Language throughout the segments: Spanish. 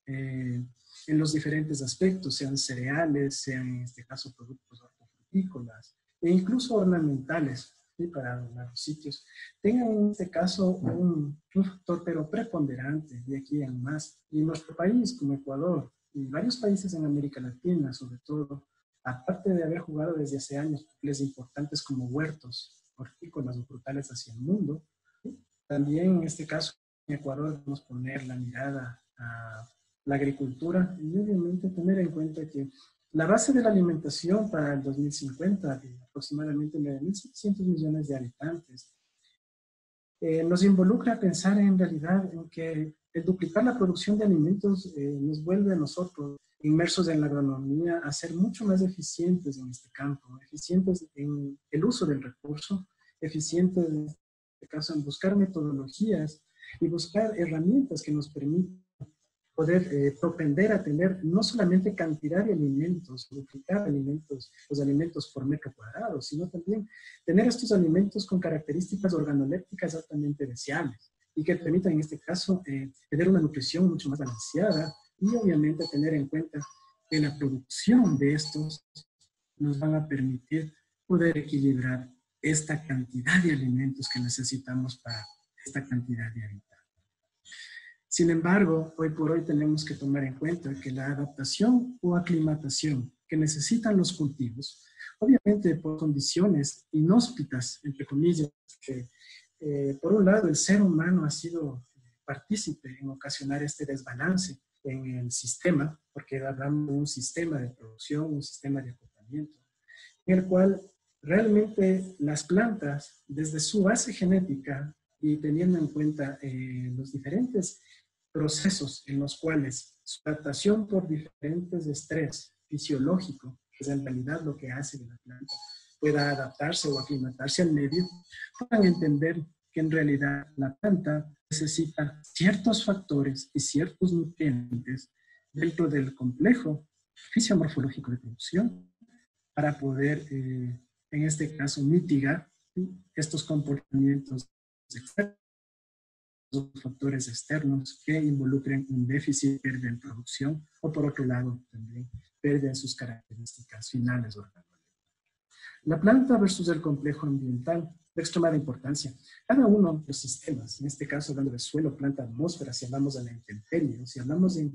en los diferentes aspectos, sean cereales, sean en este caso productos hortofrutícolas e incluso ornamentales, ¿sí? Para los sitios, tengan en este caso un factor pero preponderante de aquí en más. Y en nuestro país, como Ecuador, y varios países en América Latina, sobre todo, aparte de haber jugado desde hace años papeles importantes como huertos hortícolas o frutales hacia el mundo, ¿sí? También en este caso en Ecuador debemos poner la mirada a la agricultura y obviamente tener en cuenta que la base de la alimentación para el 2050, de aproximadamente 9.700 millones de habitantes, nos involucra a pensar en realidad en que el duplicar la producción de alimentos nos vuelve a nosotros, inmersos en la agronomía, a ser mucho más eficientes en este campo, eficientes en el uso del recurso, eficientes en este caso en buscar metodologías y buscar herramientas que nos permitan poder propender a tener no solamente cantidad de alimentos, duplicar alimentos, los alimentos por metro cuadrado, sino también tener estos alimentos con características organolépticas altamente deseables y que permitan en este caso tener una nutrición mucho más balanceada y obviamente tener en cuenta que la producción de estos nos van a permitir poder equilibrar esta cantidad de alimentos que necesitamos para esta cantidad de habitantes. Sin embargo, hoy por hoy tenemos que tomar en cuenta que la adaptación o aclimatación que necesitan los cultivos, obviamente por condiciones inhóspitas, entre comillas, que por un lado el ser humano ha sido partícipe en ocasionar este desbalance en el sistema, porque hablamos de un sistema de producción, un sistema de acotamiento, en el cual realmente las plantas, desde su base genética y teniendo en cuenta los diferentes procesos en los cuales su adaptación por diferentes estrés fisiológico, que es en realidad lo que hace que la planta pueda adaptarse o aclimatarse al medio, puedan entender que en realidad la planta necesita ciertos factores y ciertos nutrientes dentro del complejo fisiomorfológico de producción para poder, en este caso, mitigar, ¿sí?, estos comportamientos externos, factores externos que involucren un déficit, pérdida en producción o por otro lado también pérdida en sus características finales organolépticas. La planta versus el complejo ambiental de extremada importancia. Cada uno de los sistemas, en este caso hablando de suelo, planta, atmósfera, si hablamos de la intemperie, si hablamos de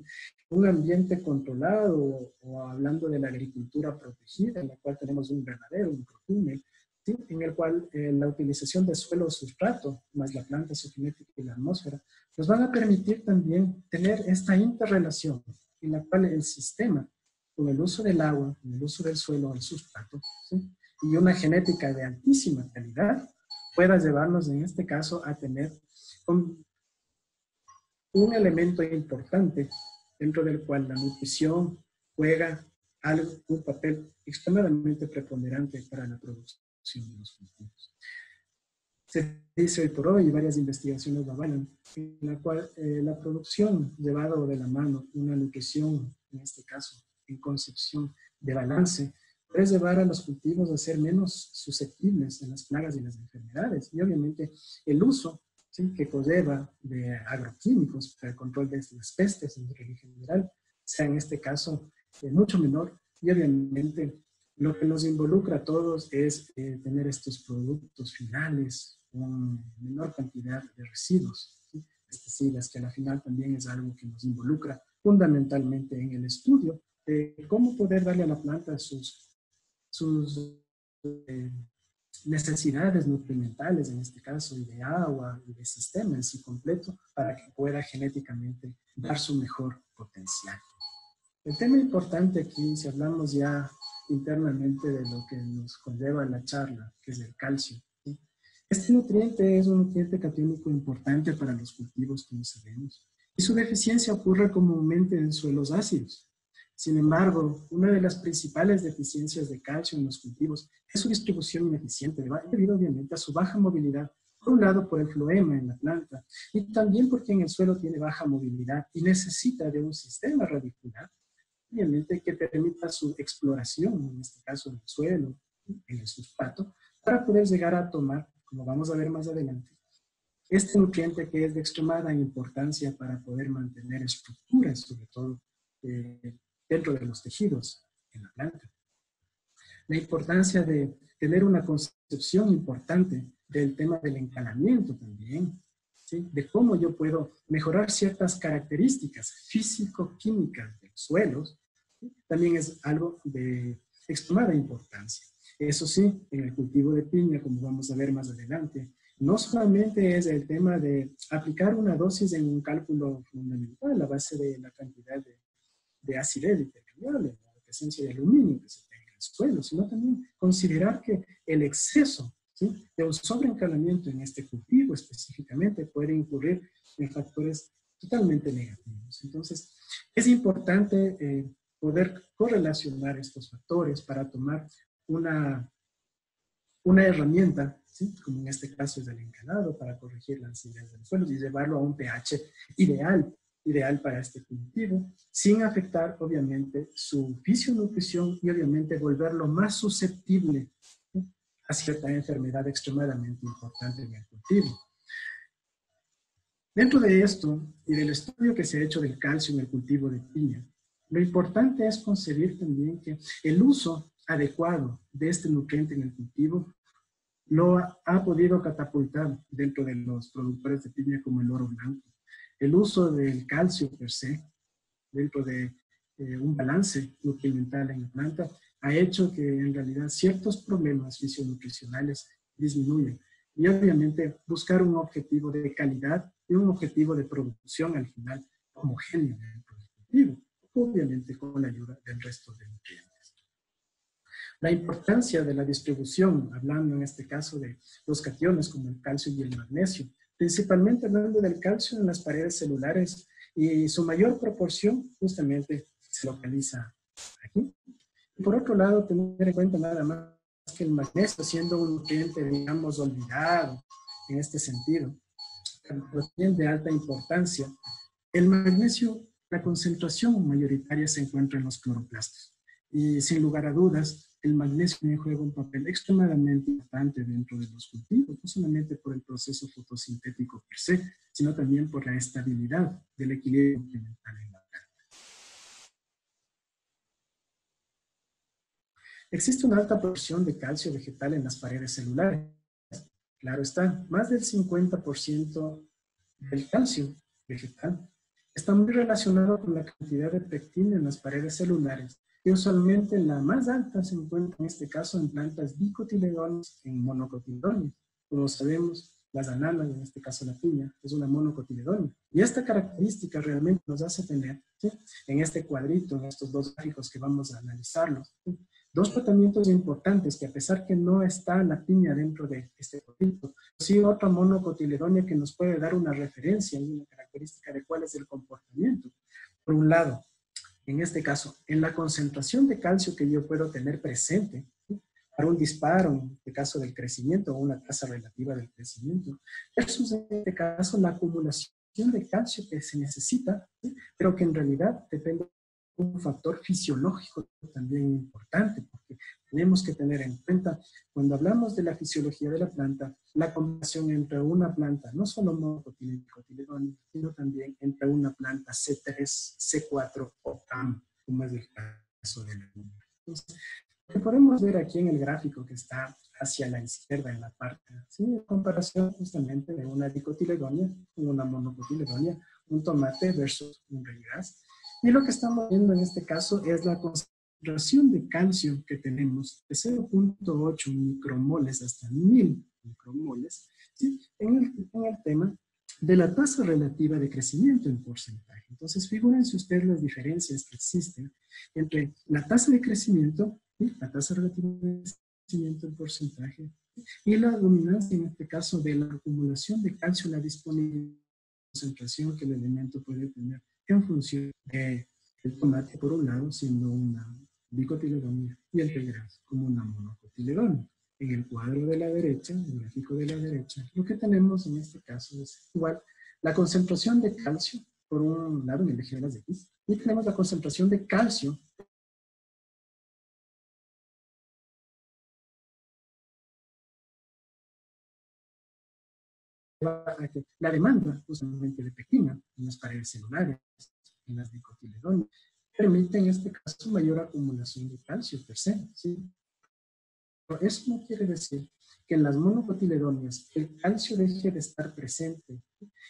un ambiente controlado o hablando de la agricultura protegida, en la cual tenemos un invernadero, un microtúnel, ¿sí?, en el cual la utilización de suelo o sustrato, más la planta, su genética y la atmósfera, nos van a permitir también tener esta interrelación en la cual el sistema, con el uso del agua, con el uso del suelo, el sustrato, ¿sí?, y una genética de altísima calidad, pueda llevarnos en este caso a tener un elemento importante dentro del cual la nutrición juega un papel extremadamente preponderante para la producción de los cultivos. Se dice hoy por hoy, y varias investigaciones lo avalan, en la cual la producción llevada de la mano, una nutrición, en este caso, en concepción de balance, puede llevar a los cultivos a ser menos susceptibles a las plagas y las enfermedades. Y obviamente el uso, ¿sí?, que conlleva de agroquímicos para el control de las pestes en general, sea en este caso mucho menor. Y obviamente lo que nos involucra a todos es tener estos productos finales con menor cantidad de residuos, ¿sí?, pesticidas, que al final también es algo que nos involucra fundamentalmente en el estudio de cómo poder darle a la planta sus necesidades nutrimentales, en este caso, y de agua, y de sistema en sí completo, para que pueda genéticamente dar su mejor potencial. El tema importante aquí, si hablamos ya internamente de lo que nos conlleva la charla, que es el calcio, ¿sí? Este nutriente es un nutriente catiónico importante para los cultivos, como sabemos, y su deficiencia ocurre comúnmente en suelos ácidos. Sin embargo, una de las principales deficiencias de calcio en los cultivos es su distribución ineficiente, debido obviamente a su baja movilidad, por un lado por el floema en la planta, y también porque en el suelo tiene baja movilidad y necesita de un sistema radicular, obviamente, que permita su exploración, en este caso del suelo, en el sustrato, para poder llegar a tomar, como vamos a ver más adelante, este nutriente que es de extremada importancia para poder mantener estructuras, sobre todo dentro de los tejidos en la planta. La importancia de tener una concepción importante del tema del encalamiento también, ¿sí? De cómo yo puedo mejorar ciertas características físico-químicas de los suelos, ¿sí? También es algo de extremada importancia. Eso sí, en el cultivo de piña, como vamos a ver más adelante, no solamente es el tema de aplicar una dosis en un cálculo fundamental a base de la cantidad de acidez intercambiable, la presencia de aluminio que se tenga en el suelo, sino también considerar que el exceso, ¿sí?, de un sobreencalamiento en este cultivo específicamente puede incurrir en factores totalmente negativos. Entonces, es importante poder correlacionar estos factores para tomar una herramienta, ¿sí?, como en este caso es el encalado, para corregir la acidez del suelo y llevarlo a un pH ideal para este cultivo, sin afectar obviamente su fisionutrición y obviamente volverlo más susceptible, ¿sí?, a cierta enfermedad extremadamente importante en el cultivo. Dentro de esto y del estudio que se ha hecho del calcio en el cultivo de piña, lo importante es concebir también que el uso adecuado de este nutriente en el cultivo lo ha podido catapultar dentro de los productores de piña como el oro blanco. El uso del calcio per se, dentro de un balance nutrimental en la planta, ha hecho que en realidad ciertos problemas fisionutricionales disminuyan. Y obviamente buscar un objetivo de calidad y un objetivo de producción al final homogéneo dentro del cultivo, obviamente con la ayuda del resto de nutrientes. La importancia de la distribución, hablando en este caso de los cationes como el calcio y el magnesio, principalmente hablando del calcio en las paredes celulares y su mayor proporción justamente se localiza aquí. Y por otro lado, tener en cuenta nada más que el magnesio, siendo un nutriente, digamos, olvidado en este sentido, pero también de alta importancia, el magnesio, la concentración mayoritaria se encuentra en los cloroplastos. Y sin lugar a dudas, el magnesio juega un papel extremadamente importante dentro de los cultivos, no solamente por el proceso fotosintético per se, sino también por la estabilidad del equilibrio nutrimental en la planta. Existe una alta proporción de calcio vegetal en las paredes celulares. Claro está, más del 50% del calcio vegetal está muy relacionado con la cantidad de pectina en las paredes celulares, y usualmente la más alta se encuentra en este caso en plantas dicotiledóneas en monocotiledóneas. Como sabemos, las ananas, en este caso la piña, es una monocotiledónea. Y esta característica realmente nos hace tener, ¿sí?, en este cuadrito, en estos dos gráficos que vamos a analizarlos, ¿sí?, dos tratamientos importantes que a pesar que no está la piña dentro de este cuadrito, sí otra monocotiledónea que nos puede dar una referencia y una característica de cuál es el comportamiento. Por un lado, en este caso, en la concentración de calcio que yo puedo tener presente, ¿sí?, para un disparo, en este caso del crecimiento o una tasa relativa del crecimiento, versus en este caso la acumulación de calcio que se necesita, ¿sí?, pero que en realidad depende de un factor fisiológico también importante, porque tenemos que tener en cuenta, cuando hablamos de la fisiología de la planta, la combinación entre una planta, no solo monocotiledónea, sino también entre una planta C3, C4 o TAM, como es el caso de la piña. Entonces, lo que podemos ver aquí en el gráfico que está hacia la izquierda en la parte, ¿sí?, en comparación justamente de una dicotiledónea con una monocotiledónea, un tomate versus un regras. Y lo que estamos viendo en este caso es la concentración de calcio que tenemos de 0.8 micromoles hasta 1000 micromoles, ¿sí?, en el tema de la tasa relativa de crecimiento en porcentaje. Entonces, figúrense ustedes las diferencias que existen entre la tasa de crecimiento, ¿sí?, la tasa relativa de crecimiento en porcentaje, ¿sí?, y la dominancia, en este caso, de la acumulación de calcio en la disponibilidad de concentración que el elemento puede tener en función del tomate, por un lado, siendo una dicotiledónea, y el regras como una monocotiledónea. En el cuadro de la derecha, en el gráfico de la derecha, lo que tenemos en este caso es igual la concentración de calcio, por un lado, en el eje de las X, y tenemos la concentración de calcio a que la demanda justamente de pectina en las paredes celulares, en las dicotiledóneas, permite en este caso mayor acumulación de calcio per se, ¿sí? Pero eso no quiere decir que en las monocotiledóneas el calcio deje de estar presente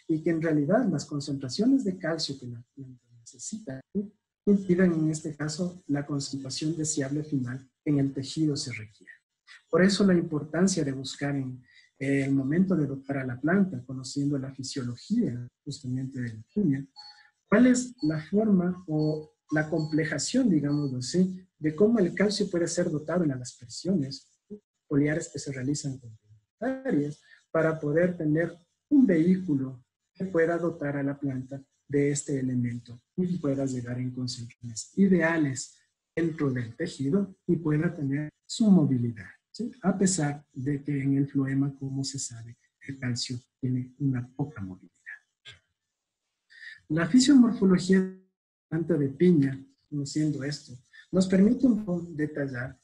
y que en realidad las concentraciones de calcio que la planta necesita impidan en este caso la concentración deseable final que en el tejido se requiere. Por eso la importancia de buscar en el momento de dotar a la planta, conociendo la fisiología justamente de la piña, cuál es la forma o la complejación, digamos así, de cómo el calcio puede ser dotado en las aspersiones foliares que se realizan complementarias para poder tener un vehículo que pueda dotar a la planta de este elemento y pueda llegar en concentraciones ideales dentro del tejido y pueda tener su movilidad, ¿sí? A pesar de que en el floema, como se sabe, el calcio tiene una poca movilidad. La fisiomorfología de la planta de piña, conociendo esto, nos permite detallar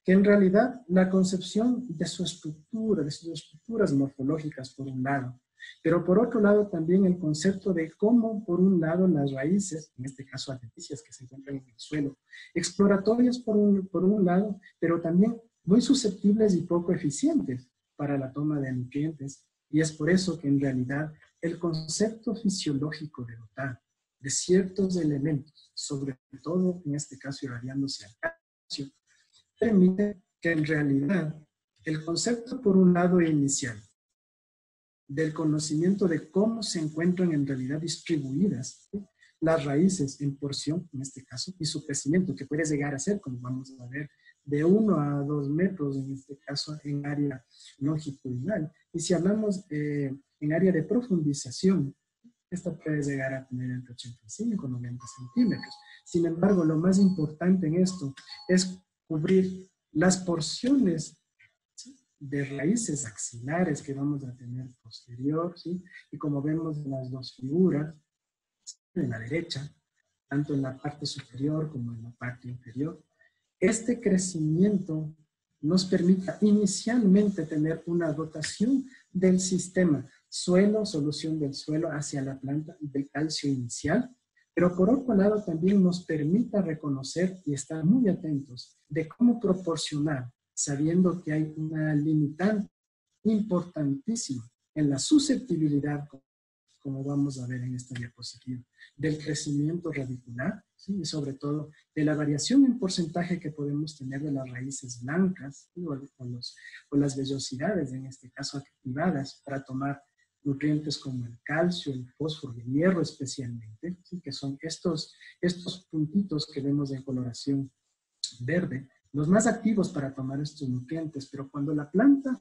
que en realidad la concepción de su estructura, de sus estructuras morfológicas por un lado, pero por otro lado también el concepto de cómo por un lado las raíces, en este caso adventicias que se encuentran en el suelo, exploratorias por un lado, pero también muy susceptibles y poco eficientes para la toma de nutrientes, y es por eso que en realidad el concepto fisiológico de dotar de ciertos elementos, sobre todo en este caso irradiándose al calcio, permite que en realidad el concepto por un lado inicial del conocimiento de cómo se encuentran en realidad distribuidas, ¿sí?, las raíces en porción, en este caso, y su crecimiento, que puede llegar a ser, como vamos a ver, de 1 a 2 metros, en este caso, en área longitudinal. Y si hablamos en área de profundización, esta puede llegar a tener entre 85 y 90 centímetros. Sin embargo, lo más importante en esto es cubrir las porciones, ¿sí?, de raíces axilares que vamos a tener posterior, ¿sí? Y como vemos en las dos figuras, en la derecha, tanto en la parte superior como en la parte inferior, este crecimiento nos permite inicialmente tener una dotación del sistema suelo, solución del suelo hacia la planta del calcio inicial, pero por otro lado también nos permite reconocer y estar muy atentos de cómo proporcionar, sabiendo que hay una limitante importantísima en la susceptibilidad, como vamos a ver en esta diapositiva, del crecimiento radicular, ¿sí?, y sobre todo de la variación en porcentaje que podemos tener de las raíces blancas, ¿sí?, o las vellosidades, en este caso activadas, para tomar nutrientes como el calcio, el fósforo, el hierro especialmente, ¿sí?, que son estos puntitos que vemos en coloración verde, los más activos para tomar estos nutrientes, pero cuando la planta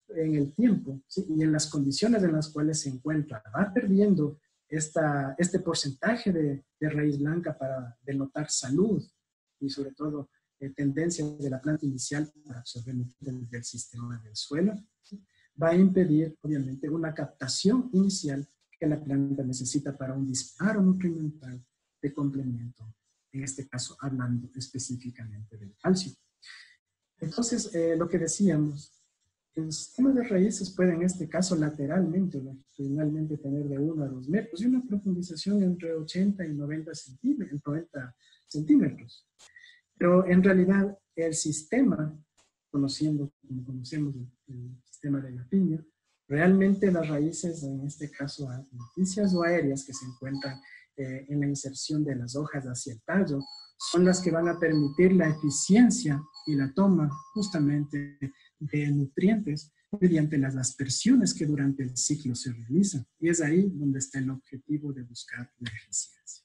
en el tiempo, ¿sí?, y en las condiciones en las cuales se encuentra, va perdiendo este porcentaje de raíz blanca para denotar salud y sobre todo tendencia de la planta inicial para absorber nutrientes del sistema del suelo, ¿sí?, va a impedir obviamente una captación inicial que la planta necesita para un disparo nutrimental de complemento, en este caso hablando específicamente del calcio. Entonces, lo que decíamos, el sistema de raíces puede en este caso lateralmente o longitudinalmente tener de 1 a 2 metros y una profundización entre 80 y 90 centímetros. Pero en realidad el sistema, como conocemos el sistema de la piña, realmente las raíces, en este caso adventicias o aéreas que se encuentran en la inserción de las hojas hacia el tallo, son las que van a permitir la eficiencia y la toma justamente de nutrientes mediante las aspersiones que durante el ciclo se realizan. Y es ahí donde está el objetivo de buscar la eficiencia.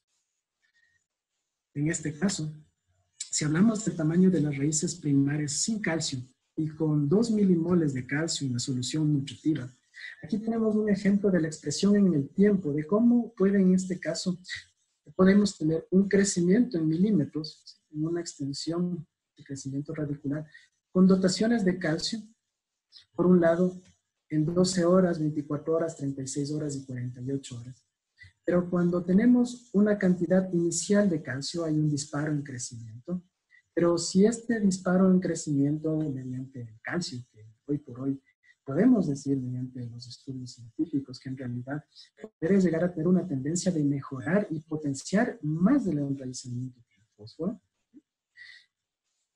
En este caso, si hablamos del tamaño de las raíces primarias sin calcio y con 2 milimoles de calcio en la solución nutritiva, aquí tenemos un ejemplo de la expresión en el tiempo, de cómo puede en este caso, podemos tener un crecimiento en milímetros, en una extensión de crecimiento radicular, con dotaciones de calcio, por un lado, en 12 horas, 24 horas, 36 horas y 48 horas. Pero cuando tenemos una cantidad inicial de calcio, hay un disparo en crecimiento. Pero si este disparo en crecimiento mediante el calcio, que hoy por hoy podemos decir mediante los estudios científicos que en realidad puede llegar a tener una tendencia de mejorar y potenciar más del enraizamiento del fósforo.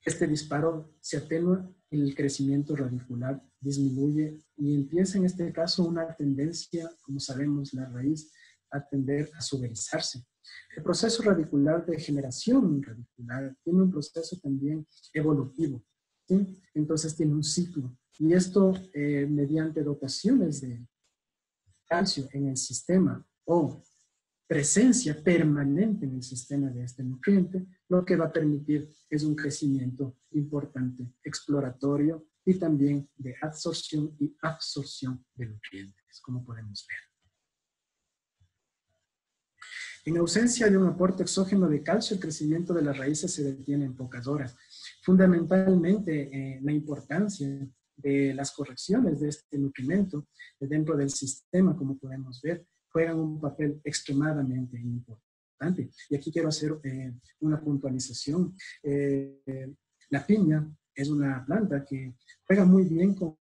Este disparo se atenúa, el crecimiento radicular disminuye y empieza en este caso una tendencia, como sabemos, la raíz a tender a suberizarse. El proceso radicular de generación radicular tiene un proceso también evolutivo, ¿sí? Entonces tiene un ciclo. Y esto mediante dotaciones de calcio en el sistema o presencia permanente en el sistema de este nutriente, lo que va a permitir es un crecimiento importante, exploratorio y también de absorción y absorción de nutrientes, como podemos ver. En ausencia de un aporte exógeno de calcio, el crecimiento de las raíces se detiene en pocas horas. Fundamentalmente, la importancia de las correcciones de este nutrimento dentro del sistema, como podemos ver, juegan un papel extremadamente importante. Y aquí quiero hacer una puntualización. La piña es una planta que juega muy bien con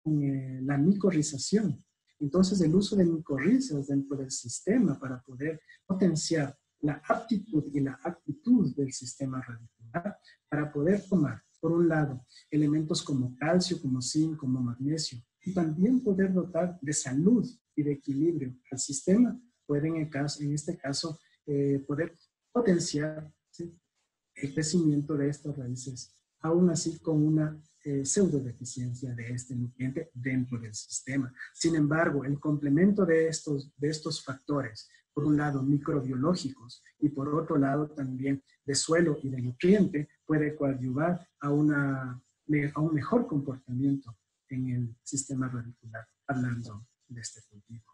la micorrización. Entonces, el uso de micorrizas dentro del sistema para poder potenciar la aptitud y la actitud del sistema radicular, para poder tomar, por un lado, elementos como calcio, como zinc, como magnesio, y también poder dotar de salud y de equilibrio al sistema, pueden en este caso poder potenciar, ¿sí?, el crecimiento de estas raíces, aún así con una pseudo deficiencia de este nutriente dentro del sistema. Sin embargo, el complemento de estos factores, por un lado microbiológicos y por otro lado también de suelo y de nutriente, puede coadyuvar a un mejor comportamiento en el sistema radicular, hablando de este cultivo.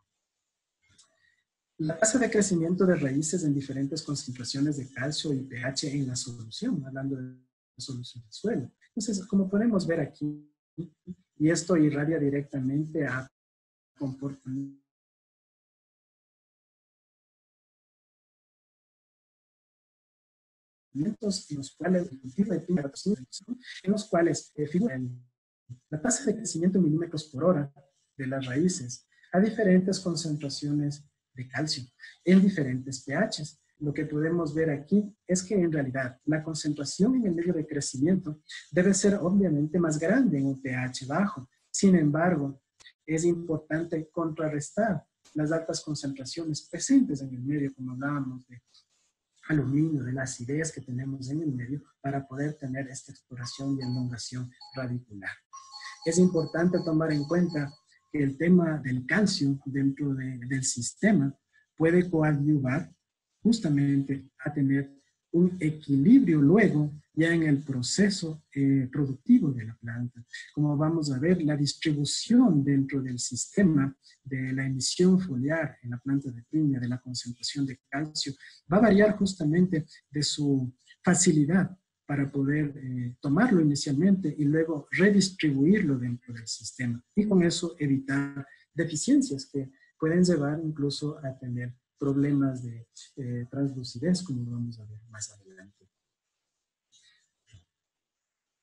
La tasa de crecimiento de raíces en diferentes concentraciones de calcio y pH en la solución, hablando de solución de suelo. Entonces, como podemos ver aquí, y esto irradia directamente a comportamientos en los cuales el cultivo de piña, en los cuales figura la tasa de crecimiento en milímetros por hora de las raíces a diferentes concentraciones de calcio en diferentes pHs. Lo que podemos ver aquí es que en realidad la concentración en el medio de crecimiento debe ser obviamente más grande en un pH bajo. Sin embargo, es importante contrarrestar las altas concentraciones presentes en el medio, como hablábamos de aluminio, de la acidez que tenemos en el medio, para poder tener esta exploración y elongación radicular. Es importante tomar en cuenta que el tema del calcio dentro del sistema puede coadyuvar justamente a tener un equilibrio luego ya en el proceso productivo de la planta. Como vamos a ver, la distribución dentro del sistema de la emisión foliar en la planta de piña, de la concentración de calcio, va a variar justamente de su facilidad para poder tomarlo inicialmente y luego redistribuirlo dentro del sistema. Y con eso evitar deficiencias que pueden llevar incluso a tener problemas de translucidez, como vamos a ver más adelante.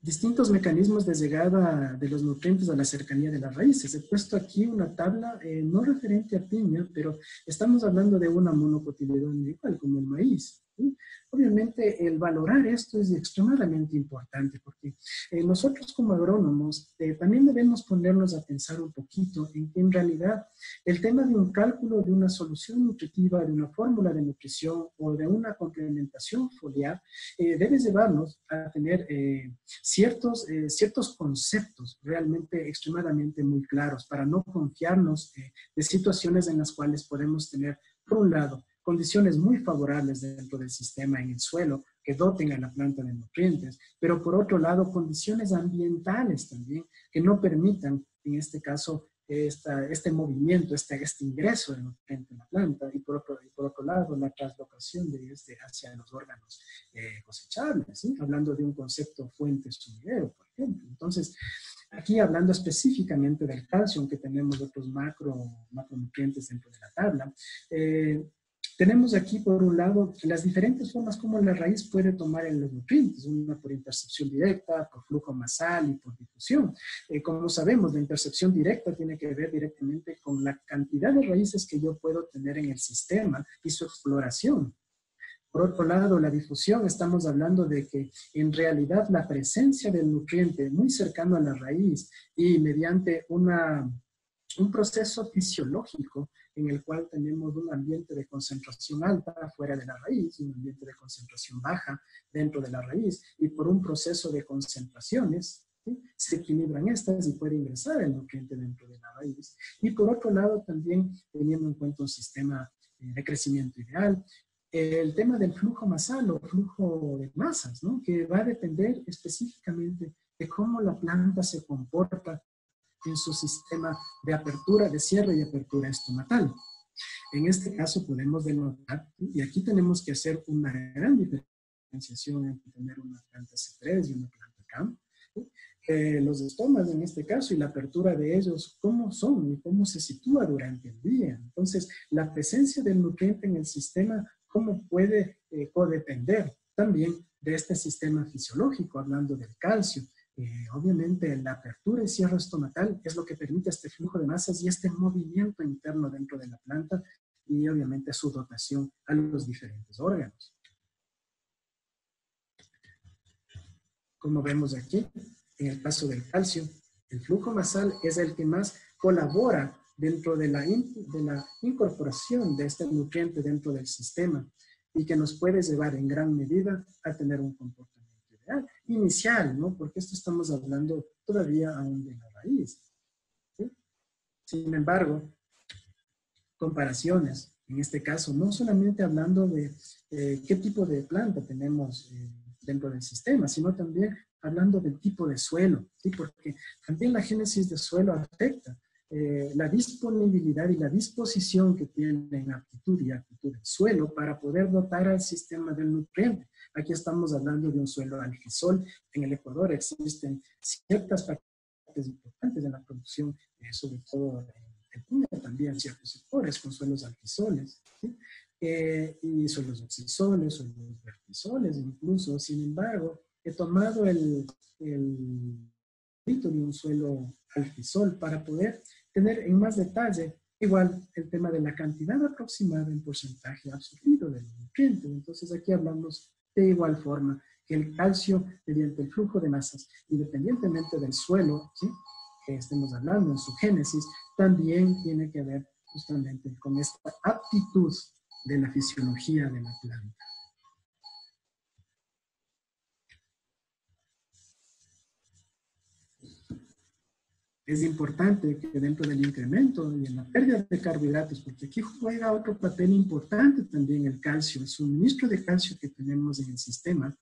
Distintos mecanismos de llegada de los nutrientes a la cercanía de las raíces. He puesto aquí una tabla no referente a piña, pero estamos hablando de una monocotiledónea igual como el maíz, ¿sí? Obviamente el valorar esto es extremadamente importante porque nosotros como agrónomos también debemos ponernos a pensar un poquito en que en realidad el tema de un cálculo de una solución nutritiva, de una fórmula de nutrición o de una complementación foliar debe llevarnos a tener ciertos conceptos realmente extremadamente muy claros para no confiarnos de situaciones en las cuales podemos tener, por un lado, condiciones muy favorables dentro del sistema en el suelo que doten a la planta de nutrientes, pero por otro lado, condiciones ambientales también que no permitan, en este caso, este movimiento, este ingreso de nutrientes en la planta y por otro lado, la translocación de este hacia los órganos cosechables, ¿sí? Hablando de un concepto fuente-sumidero, por ejemplo. Entonces, aquí hablando específicamente del calcio, aunque tenemos otros macronutrientes dentro de la tabla, Tenemos aquí, por un lado, las diferentes formas como la raíz puede tomar en los nutrientes, una por intercepción directa, por flujo basal y por difusión. Como sabemos, la intercepción directa tiene que ver directamente con la cantidad de raíces que yo puedo tener en el sistema y su exploración. Por otro lado, la difusión, estamos hablando de que en realidad la presencia del nutriente muy cercano a la raíz y mediante un proceso fisiológico en el cual tenemos un ambiente de concentración alta fuera de la raíz, un ambiente de concentración baja dentro de la raíz, y por un proceso de concentraciones, ¿sí?, se equilibran estas y puede ingresar el nutriente dentro de la raíz. Y por otro lado, también teniendo en cuenta un sistema de crecimiento ideal, el tema del flujo masal o flujo de masas, ¿no?, que va a depender específicamente de cómo la planta se comporta en su sistema de apertura, de cierre y apertura estomatal. En este caso podemos denotar, y aquí tenemos que hacer una gran diferenciación entre tener una planta C3 y una planta CAM. Los estomas en este caso y la apertura de ellos, cómo son y cómo se sitúa durante el día. Entonces, la presencia del nutriente en el sistema, cómo puede codepender también de este sistema fisiológico, hablando del calcio. Obviamente la apertura y cierre estomatal es lo que permite este flujo de masas y este movimiento interno dentro de la planta y obviamente su dotación a los diferentes órganos. Como vemos aquí, en el caso del calcio, el flujo masal es el que más colabora dentro de la incorporación de este nutriente dentro del sistema y que nos puede llevar en gran medida a tener un comportamiento inicial, ¿no? Porque esto estamos hablando todavía aún de la raíz, ¿sí? Sin embargo, comparaciones, en este caso, no solamente hablando de qué tipo de planta tenemos dentro del sistema, sino también hablando del tipo de suelo, ¿sí? Porque también la génesis de suelo afecta la disponibilidad y la disposición que tiene aptitud y actitud del suelo para poder dotar al sistema del nutriente. Aquí estamos hablando de un suelo algisol. En el Ecuador existen ciertas partes importantes en la producción, sobre todo en Puno, también ciertos sectores con suelos algisoles, ¿sí? Y suelos oxisoles, suelos vertisoles incluso. Sin embargo, he tomado el de un suelo algisol para poder tener en más detalle igual el tema de la cantidad aproximada en porcentaje absorbido del nutriente. Entonces aquí hablamos de igual forma que el calcio mediante el flujo de masas, independientemente del suelo, ¿sí?, que estemos hablando en su génesis, también tiene que ver justamente con esta aptitud de la fisiología de la planta. Es importante que dentro del incremento y en la pérdida de carbohidratos, porque aquí juega otro papel importante también el calcio, el suministro de calcio que tenemos en el sistema,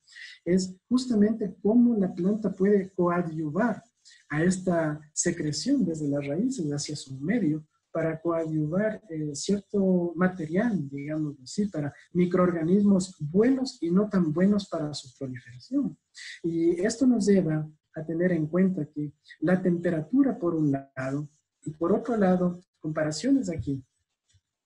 es justamente cómo la planta puede coadyuvar a esta secreción desde las raíces hacia su medio para coadyuvar cierto material, digamos así, para microorganismos buenos y no tan buenos para su proliferación. Y esto nos lleva a tener en cuenta que la temperatura por un lado y por otro lado, comparaciones aquí,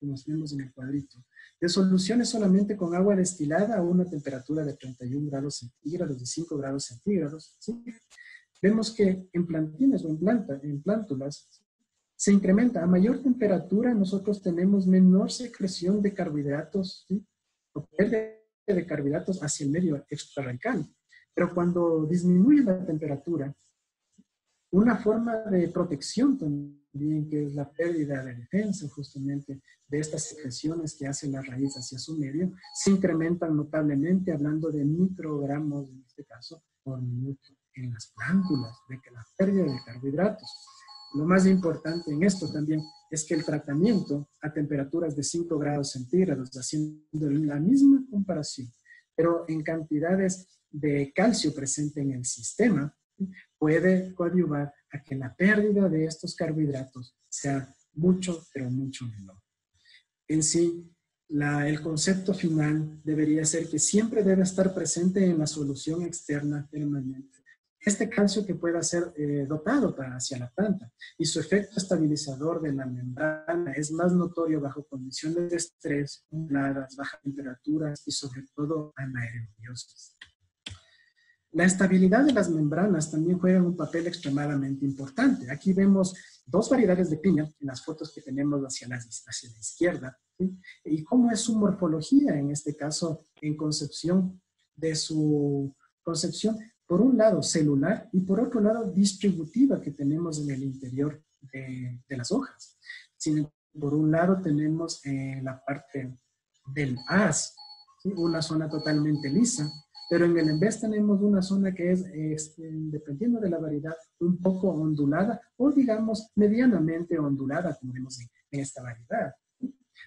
como vemos en el cuadrito, de soluciones solamente con agua destilada a una temperatura de 31 grados centígrados, de 5 grados centígrados, ¿sí? Vemos que en plantines o en plántulas se incrementa. A mayor temperatura nosotros tenemos menor secreción de carbohidratos, ¿sí?, o pérdida de carbohidratos hacia el medio extrarradical. Pero cuando disminuye la temperatura, una forma de protección también, que es la pérdida de defensa justamente de estas secreciones que hace la raíz hacia su medio, se incrementan notablemente, hablando de microgramos, en este caso, por minuto en las plántulas, de que la pérdida de carbohidratos. Lo más importante en esto también es que el tratamiento a temperaturas de 5 grados centígrados, haciendo la misma comparación, pero en cantidades de calcio presente en el sistema, puede coadyuvar a que la pérdida de estos carbohidratos sea mucho, pero mucho menor. En sí, el concepto final debería ser que siempre debe estar presente en la solución externa permanente este calcio que pueda ser dotado hacia la planta y su efecto estabilizador de la membrana es más notorio bajo condiciones de estrés, heladas, bajas temperaturas y sobre todo anaerobiosis. La estabilidad de las membranas también juega un papel extremadamente importante. Aquí vemos dos variedades de piña en las fotos que tenemos hacia la izquierda, ¿sí? Y cómo es su morfología, en este caso, en concepción de su concepción, por un lado celular y por otro lado distributiva que tenemos en el interior de las hojas. Por un lado tenemos la parte del haz, ¿sí? Una zona totalmente lisa, pero en el en vez tenemos una zona que es, dependiendo de la variedad, un poco ondulada o digamos medianamente ondulada, como vemos en esta variedad.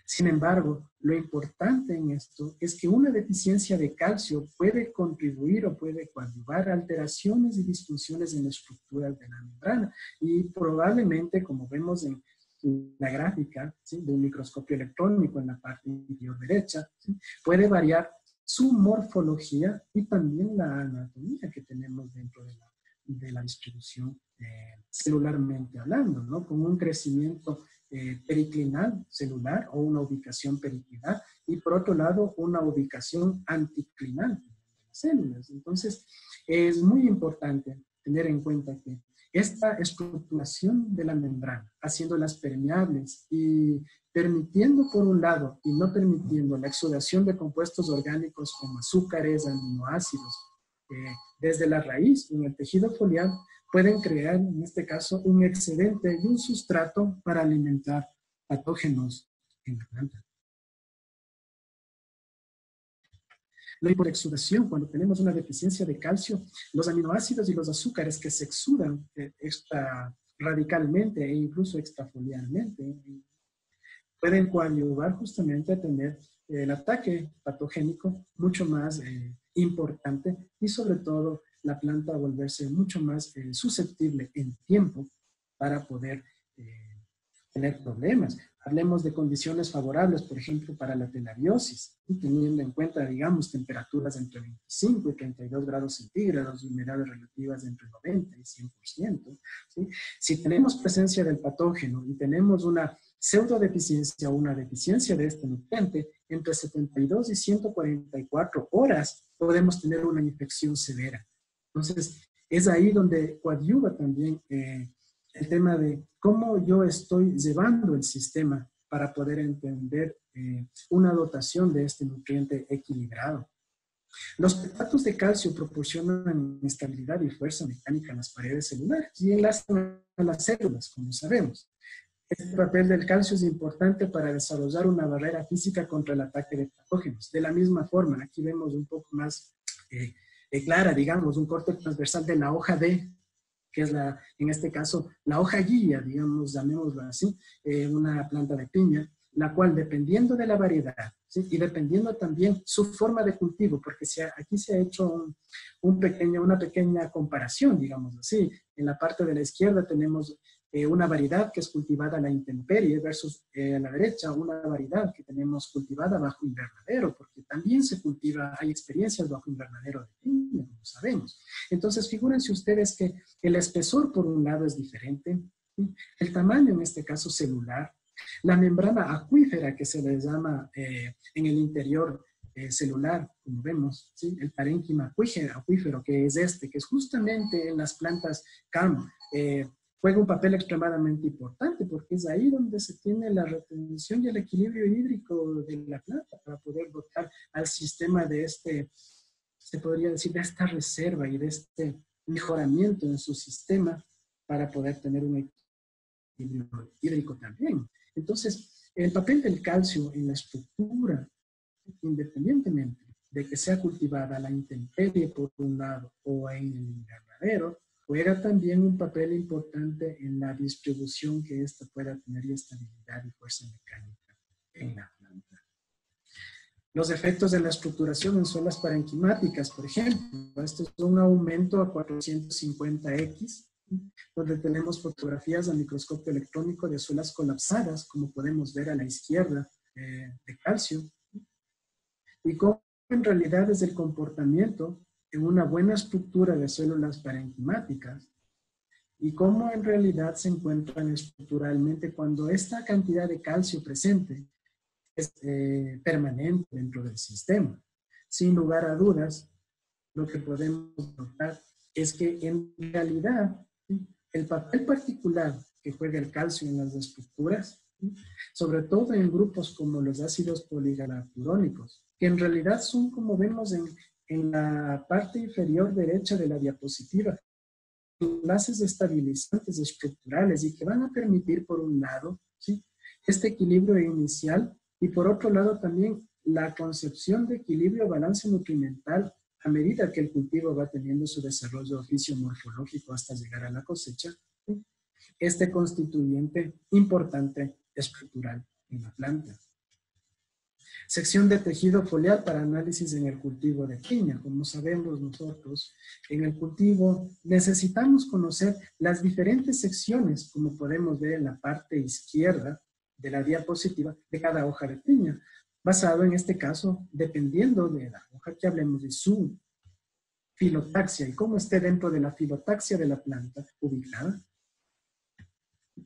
Sin embargo, lo importante en esto es que una deficiencia de calcio puede contribuir o puede coadyuvar a alteraciones y disfunciones en la estructura de la membrana y probablemente, como vemos en la gráfica, ¿sí?, de un microscopio electrónico en la parte inferior derecha, ¿sí?, puede variar su morfología y también la anatomía que tenemos dentro de la distribución celularmente hablando, ¿no? Con un crecimiento periclinal celular o una ubicación periclinal y por otro lado una ubicación anticlinal de las células. Entonces es muy importante tener en cuenta que esta estructuración de la membrana, haciéndolas permeables y permitiendo por un lado y no permitiendo la exudación de compuestos orgánicos como azúcares, aminoácidos, desde la raíz en el tejido foliar, pueden crear, en este caso, un excedente y un sustrato para alimentar patógenos en la planta. La hiperexudación, cuando tenemos una deficiencia de calcio, los aminoácidos y los azúcares que se exudan radicalmente e incluso extrafoliarmente, pueden coadyuvar justamente a tener el ataque patogénico mucho más importante y sobre todo la planta a volverse mucho más susceptible en tiempo para poder tener problemas. Hablemos de condiciones favorables, por ejemplo, para la telariosis, teniendo en cuenta, digamos, temperaturas entre 25 y 32 grados centígrados y humedades relativas entre 90 y 100%. ¿Sí? Si tenemos presencia del patógeno y tenemos una pseudodeficiencia o una deficiencia de este nutriente, entre 72 y 144 horas podemos tener una infección severa. Entonces, es ahí donde coadyuva también el tema de cómo yo estoy llevando el sistema para poder entender una dotación de este nutriente equilibrado. Los petatos de calcio proporcionan estabilidad y fuerza mecánica en las paredes celulares y enlazan a las células, como sabemos. Este papel del calcio es importante para desarrollar una barrera física contra el ataque de patógenos. De la misma forma, aquí vemos un poco más clara, digamos, un corte transversal de la hoja D, que es en este caso la hoja guía, digamos, llamémoslo así, una planta de piña, la cual dependiendo de la variedad, ¿sí?, y dependiendo también su forma de cultivo, porque aquí se ha hecho una pequeña comparación, digamos así. En la parte de la izquierda tenemos una variedad que es cultivada a la intemperie versus a la derecha una variedad que tenemos cultivada bajo invernadero, porque también se cultiva, hay experiencias bajo invernadero de piña, como sabemos. Entonces, figúrense ustedes que el espesor por un lado es diferente, ¿sí?, el tamaño en este caso celular, la membrana acuífera que se le llama en el interior celular, como vemos, ¿sí?, el parénquima acuífero, que es justamente en las plantas CAM, juega un papel extremadamente importante porque es ahí donde se tiene la retención y el equilibrio hídrico de la planta para poder dotar al sistema de se podría decir, de esta reserva y de este mejoramiento en su sistema para poder tener un equilibrio hídrico también. Entonces, el papel del calcio en la estructura, independientemente de que sea cultivada a la intemperie por un lado o en el invernadero, juega también un papel importante en la distribución que ésta pueda tener y estabilidad y fuerza mecánica en la planta. Los efectos de la estructuración en suelas parenquimáticas, por ejemplo, esto es un aumento a 450X, donde tenemos fotografías a microscopio electrónico de suelas colapsadas, como podemos ver a la izquierda, de calcio, y cómo en realidad desde el comportamiento en una buena estructura de células parenquimáticas y cómo en realidad se encuentran estructuralmente cuando esta cantidad de calcio presente es permanente dentro del sistema. Sin lugar a dudas, lo que podemos notar es que en realidad el papel particular que juega el calcio en las estructuras, sobre todo en grupos como los ácidos poligalacturónicos, que en realidad son, como vemos en la parte inferior derecha de la diapositiva, enlaces estabilizantes estructurales y que van a permitir, por un lado, ¿sí?, este equilibrio inicial y por otro lado también la concepción de equilibrio balance nutrimental a medida que el cultivo va teniendo su desarrollo fisiomorfológico hasta llegar a la cosecha, ¿sí?, este constituyente importante estructural en la planta. Sección de tejido foliar para análisis en el cultivo de piña. Como sabemos nosotros, en el cultivo necesitamos conocer las diferentes secciones, como podemos ver en la parte izquierda de la diapositiva, de cada hoja de piña, basado en este caso, dependiendo de la hoja que hablemos, de su filotaxia y cómo esté dentro de la filotaxia de la planta ubicada.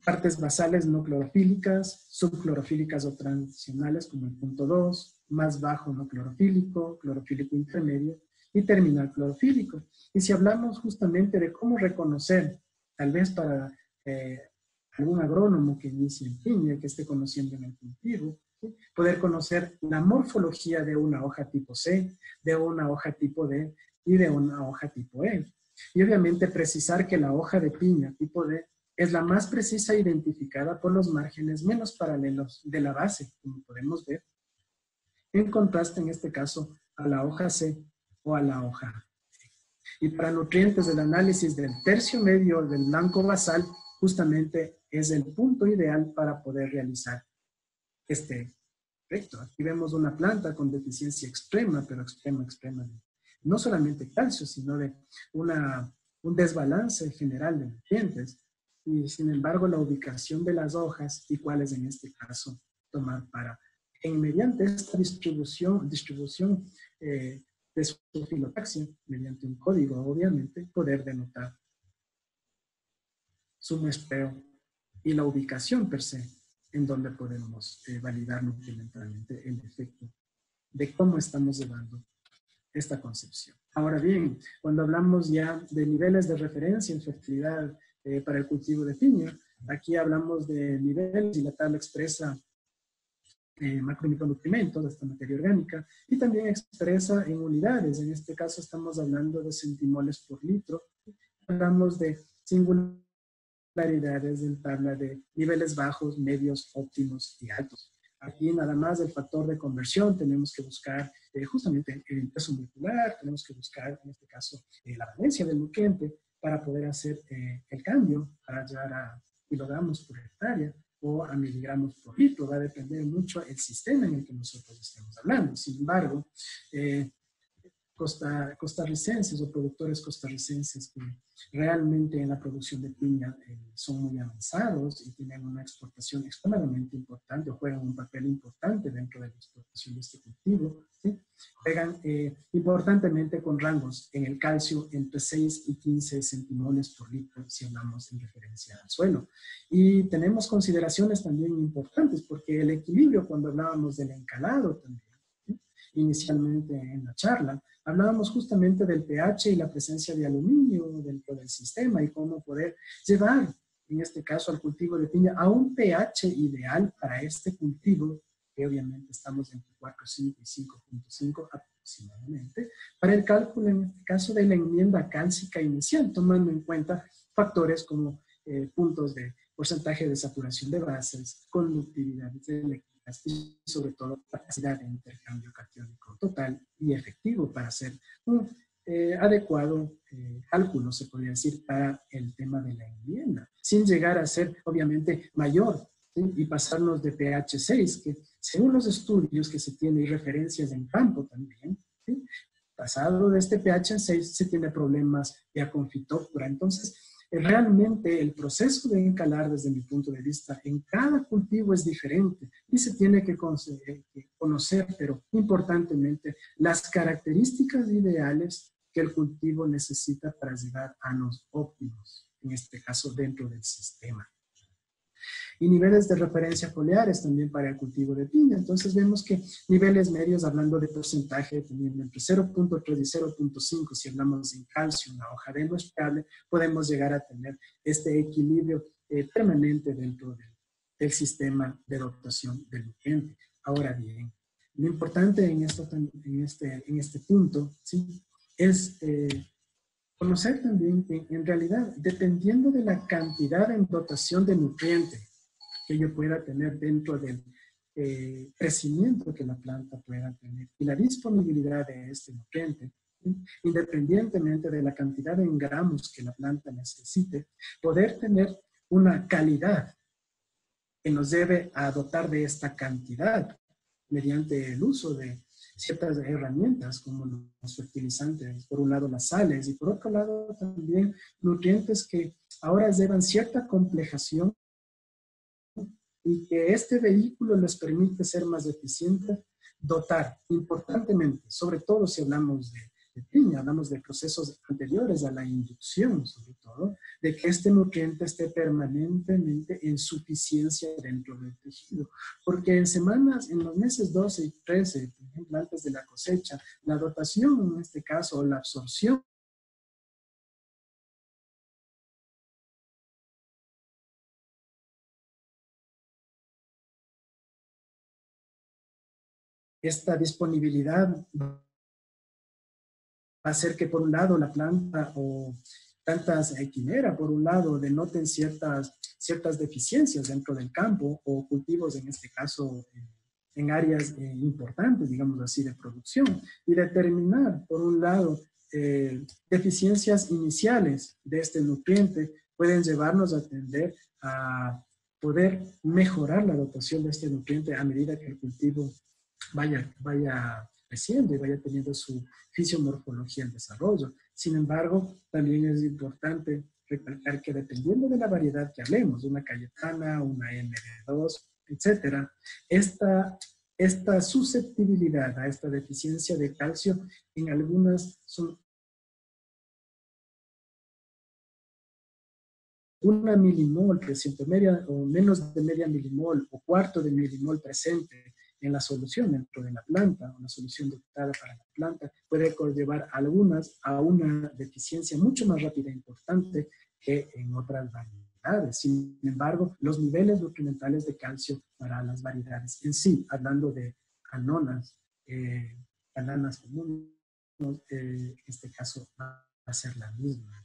Partes basales no clorofílicas, subclorofílicas o transicionales como el punto 2, más bajo no clorofílico, clorofílico intermedio y terminal clorofílico. Y si hablamos justamente de cómo reconocer, tal vez para algún agrónomo que inicie en piña, que esté conociendo en el cultivo, ¿sí?, poder conocer la morfología de una hoja tipo C, de una hoja tipo D y de una hoja tipo E. Y obviamente precisar que la hoja de piña tipo D es la más precisa identificada por los márgenes menos paralelos de la base, como podemos ver, en contraste en este caso a la hoja C o a la hoja E. Y para nutrientes, el análisis del tercio medio del blanco basal justamente es el punto ideal para poder realizar este efecto. Aquí vemos una planta con deficiencia extrema, pero extrema, no solamente calcio, sino de un desbalance general de nutrientes. Y sin embargo, la ubicación de las hojas y cuáles en este caso tomar para, mediante esta distribución de su filotaxia, mediante un código, obviamente, poder denotar su muestreo y la ubicación per se, en donde podemos validar nutrimentalmente el efecto de cómo estamos llevando esta concepción. Ahora bien, cuando hablamos ya de niveles de referencia en fertilidad para el cultivo de piña, aquí hablamos de niveles y la tabla expresa macro y micronutrimentos de esta materia orgánica y también expresa en unidades. En este caso estamos hablando de centimoles por litro. Hablamos de singularidades en tabla de niveles bajos, medios, óptimos y altos. Aquí nada más el factor de conversión, tenemos que buscar justamente el peso molecular, tenemos que buscar en este caso la valencia del nutriente para poder hacer el cambio para llegar a kilogramos por hectárea o a miligramos por litro. Va a depender mucho el sistema en el que nosotros estemos hablando. Sin embargo, costarricenses o productores costarricenses que realmente en la producción de piña son muy avanzados y tienen una exportación extremadamente importante o juegan un papel importante dentro de la exportación de este cultivo, ¿sí? Juegan importantemente con rangos en el calcio entre 6 y 15 centimoles por litro si hablamos en referencia al suelo. Y tenemos consideraciones también importantes porque el equilibrio, cuando hablábamos del encalado también, ¿sí?, inicialmente en la charla, hablábamos justamente del pH y la presencia de aluminio dentro del sistema y cómo poder llevar, en este caso, al cultivo de piña a un pH ideal para este cultivo, que obviamente estamos entre 4.5 y 5.5 aproximadamente, para el cálculo, en este caso, de la enmienda cálcica inicial, tomando en cuenta factores como puntos de porcentaje de saturación de bases, conductividad eléctrica, y sobre todo capacidad de intercambio catiónico total y efectivo para hacer un adecuado cálculo, se podría decir, para el tema de la enmienda, sin llegar a ser obviamente mayor, ¿sí?, y pasarnos de pH 6, que según los estudios que se tienen y referencias en campo también, ¿sí?, pasado de este pH 6 se tiene problemas de aconfitófora. Entonces, realmente el proceso de encalar, desde mi punto de vista, en cada cultivo es diferente y se tiene que conocer, pero importantemente, las características ideales que el cultivo necesita para llegar a los óptimos, en este caso dentro del sistema. Y niveles de referencia foliares también para el cultivo de piña. Entonces vemos que niveles medios, hablando de porcentaje, teniendo entre 0.3 y 0.5, si hablamos de calcio en la hoja de muestrable, podemos llegar a tener este equilibrio permanente dentro del sistema de dotación del nutriente. Ahora bien, lo importante en este punto, ¿sí?, es conocer también que en realidad, dependiendo de la cantidad en dotación de nutriente que yo pueda tener dentro del crecimiento que la planta pueda tener y la disponibilidad de este nutriente, ¿sí?, independientemente de la cantidad en gramos que la planta necesite, poder tener una calidad que nos debe a dotar de esta cantidad mediante el uso de ciertas herramientas como los fertilizantes, por un lado las sales y por otro lado también nutrientes que ahora llevan cierta complejación y que este vehículo les permite ser más eficiente, dotar importantemente, sobre todo si hablamos de piña, hablamos de procesos anteriores a la inducción, sobre todo, de que este nutriente esté permanentemente en suficiencia dentro del tejido. Porque en semanas, en los meses 12 y 13, por ejemplo, antes de la cosecha, la dotación, en este caso, o la absorción, esta disponibilidad va a hacer que por un lado la planta o plantas quimera, por un lado, denoten ciertas deficiencias dentro del campo o cultivos, en este caso, en áreas importantes, digamos así, de producción, y determinar, por un lado, deficiencias iniciales de este nutriente pueden llevarnos a tender a poder mejorar la dotación de este nutriente a medida que el cultivo vaya creciendo y vaya teniendo su fisiomorfología en desarrollo. Sin embargo, también es importante recalcar que dependiendo de la variedad que hablemos, una cayetana, una MD2, etcétera, esta susceptibilidad a esta deficiencia de calcio en algunas son una milimol presente, media o menos de media milimol o cuarto de milimol presente en la solución dentro de la planta, una solución dotada para la planta, puede conllevar algunas a una deficiencia mucho más rápida e importante que en otras variedades. Sin embargo, los niveles nutrimentales de calcio para las variedades en sí, hablando de anonas, bananas comunes, en este caso va a ser la misma.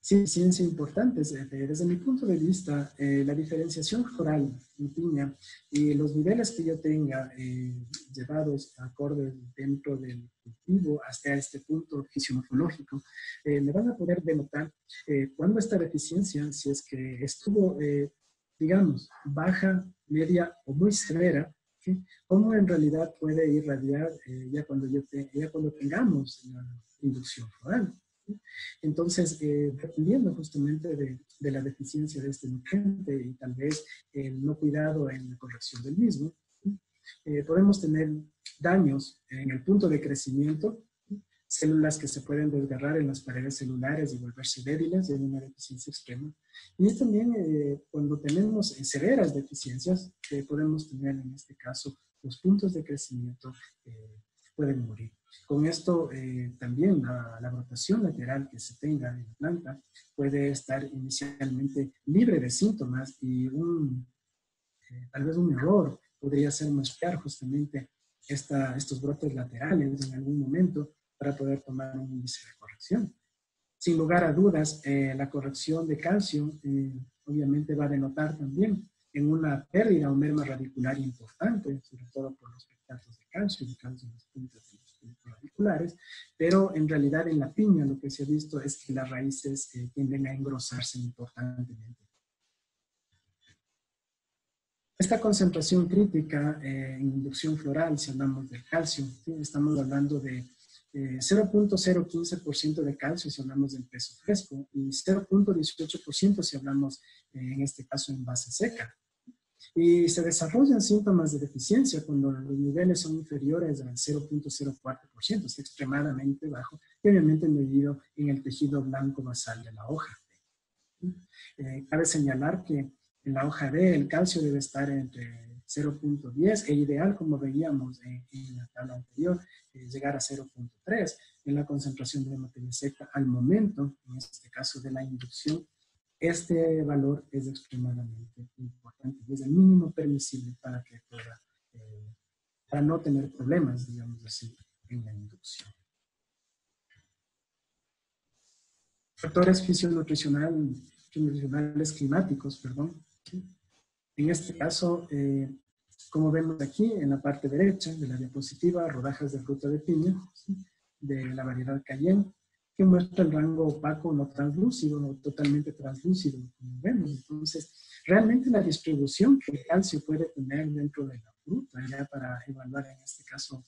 Sí, ciencia importante. Desde mi punto de vista, la diferenciación floral en piña y los niveles que yo tenga llevados acordes dentro del cultivo hasta este punto fisiomorfológico, me van a poder denotar cuándo esta deficiencia, si es que estuvo, digamos, baja, media o muy severa, ¿sí?, cómo en realidad puede irradiar ya cuando tengamos la inducción floral. Entonces, dependiendo justamente de la deficiencia de este nutriente y tal vez el no cuidado en la corrección del mismo, podemos tener daños en el punto de crecimiento, células que se pueden desgarrar en las paredes celulares y volverse débiles en una deficiencia extrema. Y también cuando tenemos severas deficiencias, podemos tener en este caso los puntos de crecimiento pueden morir. Con esto también la brotación lateral que se tenga en la planta puede estar inicialmente libre de síntomas y tal vez un error podría ser mezclar justamente estos brotes laterales en algún momento para poder tomar un índice de corrección. Sin lugar a dudas, la corrección de calcio obviamente va a denotar también en una pérdida o merma radicular importante, sobre todo por los pectatos de calcio en las puntas de los puntos radiculares, pero en realidad en la piña lo que se ha visto es que las raíces tienden a engrosarse importantemente. Esta concentración crítica en inducción floral, si hablamos del calcio, ¿sí?, estamos hablando de 0.015% de calcio si hablamos del peso fresco y 0.18% si hablamos en este caso en base seca. Y se desarrollan síntomas de deficiencia cuando los niveles son inferiores al 0.04%, es extremadamente bajo, y obviamente medido en el tejido blanco basal de la hoja. Cabe señalar que en la hoja D el calcio debe estar entre 0.10 e ideal, como veíamos en la tabla anterior, llegar a 0.3 en la concentración de materia seca al momento, en este caso de la inducción. Este valor es extremadamente importante y es el mínimo permisible para que pueda, para no tener problemas, digamos así, en la inducción. Factores fisionutricionales climáticos, perdón. En este caso, como vemos aquí en la parte derecha de la diapositiva, rodajas de fruta de piña, ¿sí?, de la variedad Cayenne, que muestra el rango opaco no translúcido, no totalmente translúcido, como vemos. Entonces, realmente la distribución que el calcio puede tener dentro de la fruta, ya para evaluar en este caso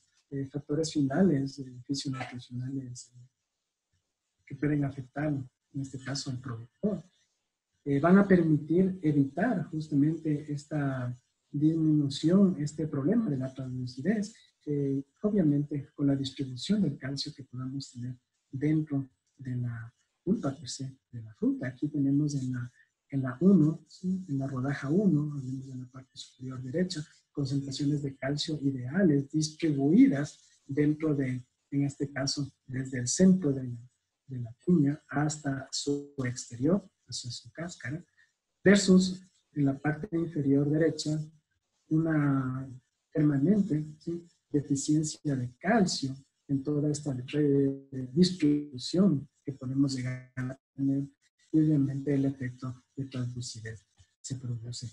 factores finales, fisionutricionales, que pueden afectar, en este caso, al productor, van a permitir evitar justamente esta disminución, este problema de la translucidez, obviamente con la distribución del calcio que podamos tener dentro de la pulpa per se, de la fruta. Aquí tenemos en la 1, ¿sí?, en la rodaja 1, hablemos de la parte superior derecha, concentraciones de calcio ideales distribuidas dentro de, en este caso, desde el centro de la piña hasta su exterior, hacia su cáscara, versus en la parte inferior derecha una permanente, ¿sí?, deficiencia de calcio en toda esta distribución que podemos llegar a tener, y obviamente el efecto de translucidez se produce.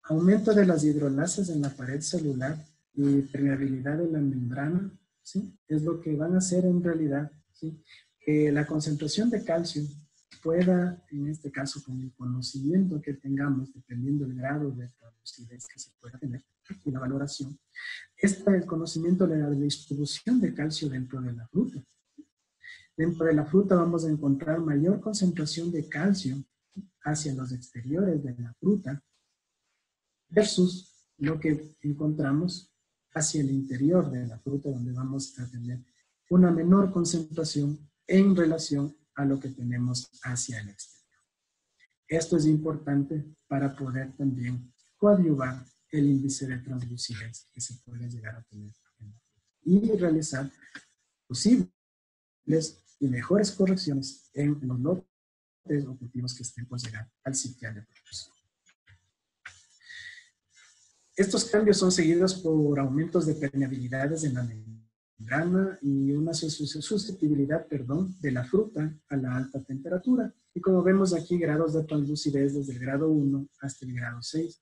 Aumento de las hidrolasas en la pared celular y permeabilidad de la membrana, ¿sí?, es lo que van a hacer en realidad, ¿sí?, que la concentración de calcio pueda, en este caso, con el conocimiento que tengamos, dependiendo del grado de translucidez que se pueda tener y la valoración, el conocimiento de la distribución de calcio dentro de la fruta. Dentro de la fruta vamos a encontrar mayor concentración de calcio hacia los exteriores de la fruta versus lo que encontramos hacia el interior de la fruta, donde vamos a tener una menor concentración en relación a lo que tenemos hacia el exterior. Esto es importante para poder también coadyuvar el índice de translucidez que se puede llegar a tener en la fruta y realizar posibles y mejores correcciones en los lotes objetivos que estén por llegar al sitial de producción. Estos cambios son seguidos por aumentos de permeabilidades en la membrana y una susceptibilidad, de la fruta a la alta temperatura. Y como vemos aquí, grados de translucidez desde el grado 1 hasta el grado 6,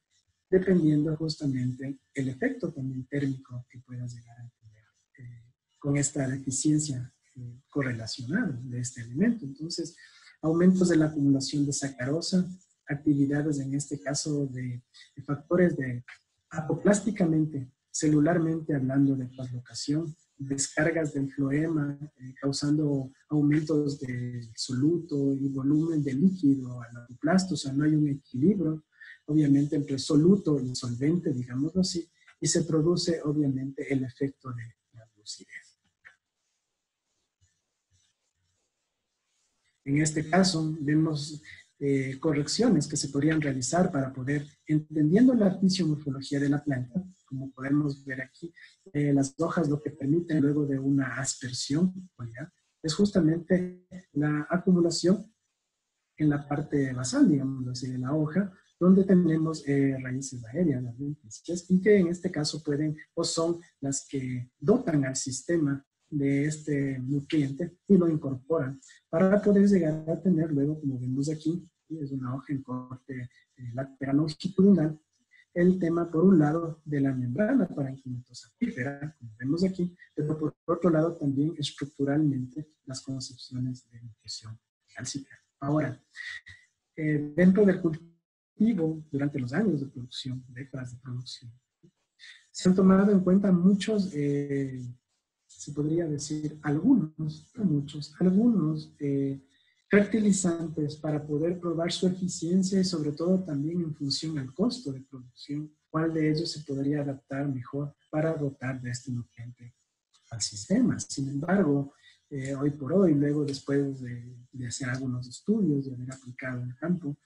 dependiendo justamente el efecto también térmico que puedas llegar a tener con esta deficiencia correlacionada de este elemento. Entonces, aumentos de la acumulación de sacarosa, actividades en este caso de factores de apoplásticamente, celularmente hablando de translocación, descargas del floema, causando aumentos del soluto y volumen de líquido al apoplasto, o sea, no hay un equilibrio, obviamente, entre soluto y solvente, digámoslo así, y se produce, obviamente, el efecto de la lucidez. En este caso, vemos correcciones que se podrían realizar para poder, entendiendo la fisiomorfología de la planta, como podemos ver aquí, las hojas lo que permiten luego de una aspersión, ¿ya?, es justamente la acumulación en la parte basal, digamos así, de la hoja, donde tenemos raíces aéreas, las lentiscas, y que en este caso pueden o son las que dotan al sistema de este nutriente y lo incorporan para poder llegar a tener luego, como vemos aquí, es una hoja en corte lateral longitudinal, el tema por un lado de la membrana parenquimatosa apífera, como vemos aquí, pero por otro lado también estructuralmente las concepciones de nutrición cálcica. Ahora, dentro del cultivo, durante los años de producción, décadas de producción, se han tomado en cuenta muchos, se podría decir algunos, no muchos, algunos fertilizantes para poder probar su eficiencia y sobre todo también en función al costo de producción, cuál de ellos se podría adaptar mejor para dotar de este nutriente al sistema. Sin embargo, hoy por hoy, luego después de hacer algunos estudios, de haber aplicado en el campo,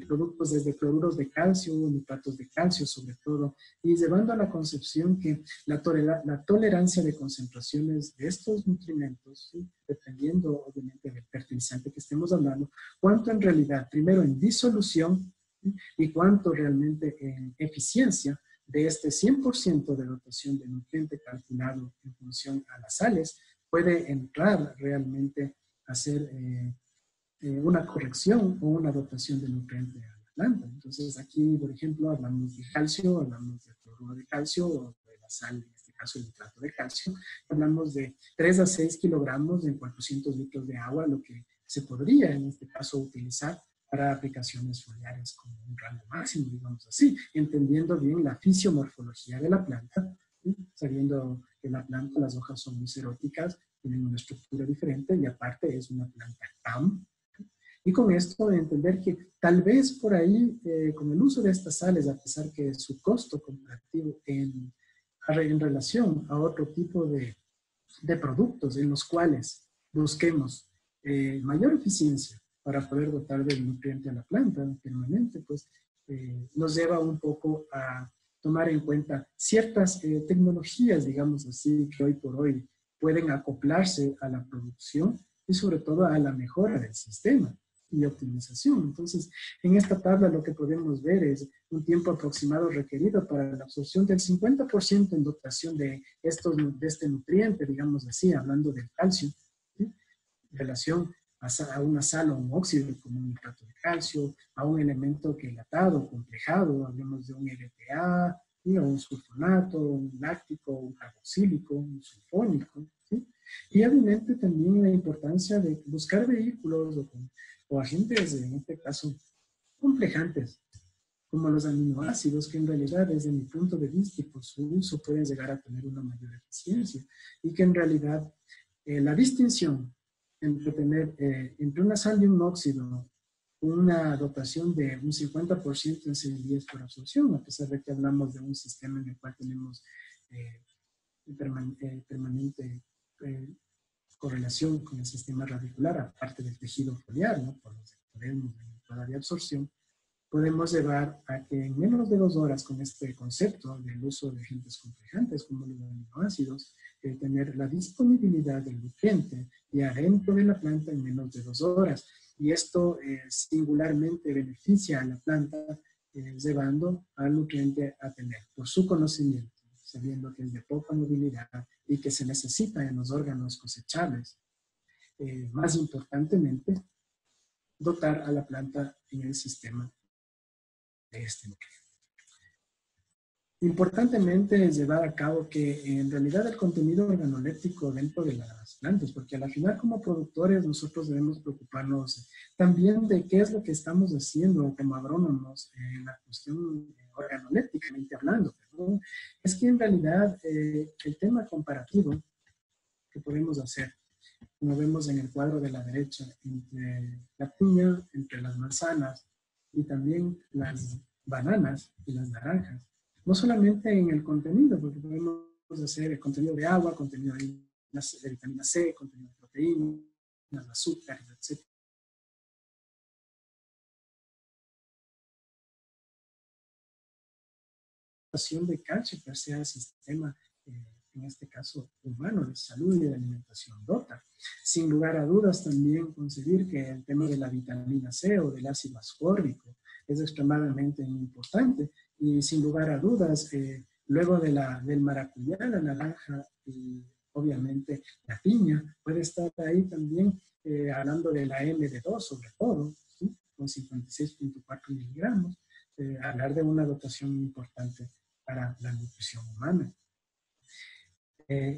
productos desde cloruros de calcio, nitratos de calcio sobre todo, y llevando a la concepción que la tolerancia de concentraciones de estos nutrimentos, ¿sí? Dependiendo obviamente del fertilizante que estemos hablando, cuánto en realidad, primero en disolución, ¿sí? Y cuánto realmente en eficiencia de este 100% de dotación de nutriente calculado en función a las sales, puede entrar realmente a hacer una corrección o una dotación de nutriente a la planta. Entonces aquí, por ejemplo, hablamos de calcio, hablamos de cloruro de calcio o de la sal, en este caso el nitrato de calcio. Hablamos de 3 a 6 kilogramos en 400 litros de agua, lo que se podría en este caso utilizar para aplicaciones foliares como un rango máximo, digamos así, entendiendo bien la fisiomorfología de la planta, ¿sí? Sabiendo que la planta, las hojas son muy xeróticas, tienen una estructura diferente y aparte es una planta TAM. Y con esto entender que tal vez por ahí, con el uso de estas sales, a pesar que su costo comparativo en relación a otro tipo de productos en los cuales busquemos mayor eficiencia para poder dotar del nutriente a la planta permanente, pues nos lleva un poco a tomar en cuenta ciertas tecnologías, digamos así, que hoy por hoy pueden acoplarse a la producción y sobre todo a la mejora del sistema y optimización. Entonces, en esta tabla lo que podemos ver es un tiempo aproximado requerido para la absorción del 50% en dotación de este nutriente, digamos así, hablando del calcio, ¿sí? En relación a una sal o un óxido como un nitrato de calcio, a un elemento quelatado, complejado, hablemos de un LPA, ¿sí? O un sulfonato, un láctico, un carboxílico, un sulfónico, ¿sí? Y obviamente también la importancia de buscar vehículos o agentes, en este caso, complejantes, como los aminoácidos, que en realidad desde mi punto de vista y por su uso pueden llegar a tener una mayor eficiencia y que en realidad la distinción entre tener entre una sal y un óxido una dotación de un 50% en CI10 por absorción, a pesar de que hablamos de un sistema en el cual tenemos permanente correlación con el sistema radicular, aparte del tejido foliar, ¿no? Por los que podemos de absorción, podemos llevar a que en menos de 2 horas con este concepto del uso de agentes complejantes como los aminoácidos, tener la disponibilidad del nutriente y adentro de la planta en menos de 2 horas. Y esto singularmente beneficia a la planta llevando al nutriente a tener, por su conocimiento, sabiendo que es de poca movilidad y que se necesita en los órganos cosechables. Más importantemente, dotar a la planta en el sistema de este nutriente. Importantemente es llevar a cabo que en realidad el contenido organoléptico dentro de las plantas, porque al final como productores nosotros debemos preocuparnos también de qué es lo que estamos haciendo como agrónomos en la cuestión organolépticamente hablando, ¿no? Es que en realidad el tema comparativo que podemos hacer, como vemos en el cuadro de la derecha, entre la piña, entre las manzanas y también las bananas y las naranjas, no solamente en el contenido, porque podemos hacer el contenido de agua, contenido de vitamina C, contenido de proteínas, azúcares, etc. De calcio per se al sistema, en este caso humano, de salud y de alimentación dota. Sin lugar a dudas también concebir que el tema de la vitamina C o del ácido ascórbico es extremadamente importante y sin lugar a dudas, luego del maracuyá, la naranja y obviamente la piña, puede estar ahí también hablando de la MD2 sobre todo, ¿sí? Con 56.4 miligramos, hablar de una dotación importante para la nutrición humana.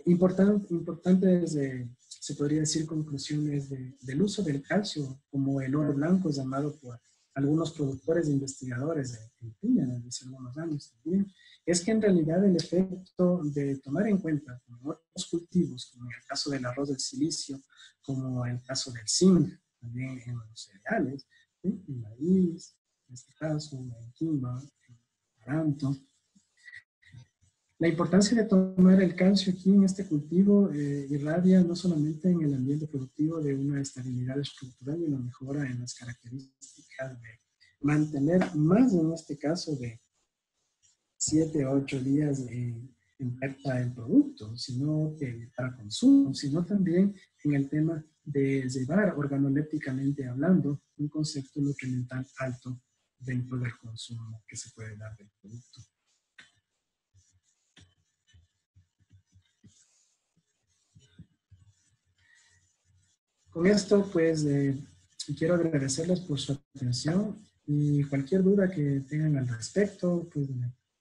Importantes, se podría decir, conclusiones del uso del calcio como el oro blanco, es llamado por algunos productores e investigadores de piña desde hace algunos años también, es que en realidad el efecto de tomar en cuenta como otros cultivos, como en el caso del arroz del silicio, como el caso del zinc, también en los cereales, ¿sí? En maíz, en este caso, en quinoa, en amaranto. La importancia de tomar el calcio aquí en este cultivo irradia no solamente en el ambiente productivo de una estabilidad estructural y una mejora en las características de mantener más en este caso de 7 a 8 días en puerta el producto, sino que para consumo, sino también en el tema de llevar organolépticamente hablando un concepto nutrimental alto dentro del consumo que se puede dar del producto. Con esto, pues, quiero agradecerles por su atención y cualquier duda que tengan al respecto, pues,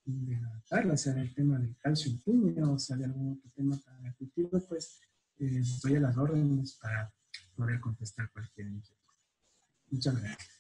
de adaptarla, sea del tema del calcio en piña o sea de algún otro tema para el cultivo, pues, estoy a las órdenes para poder contestar cualquier inquietud. Muchas gracias.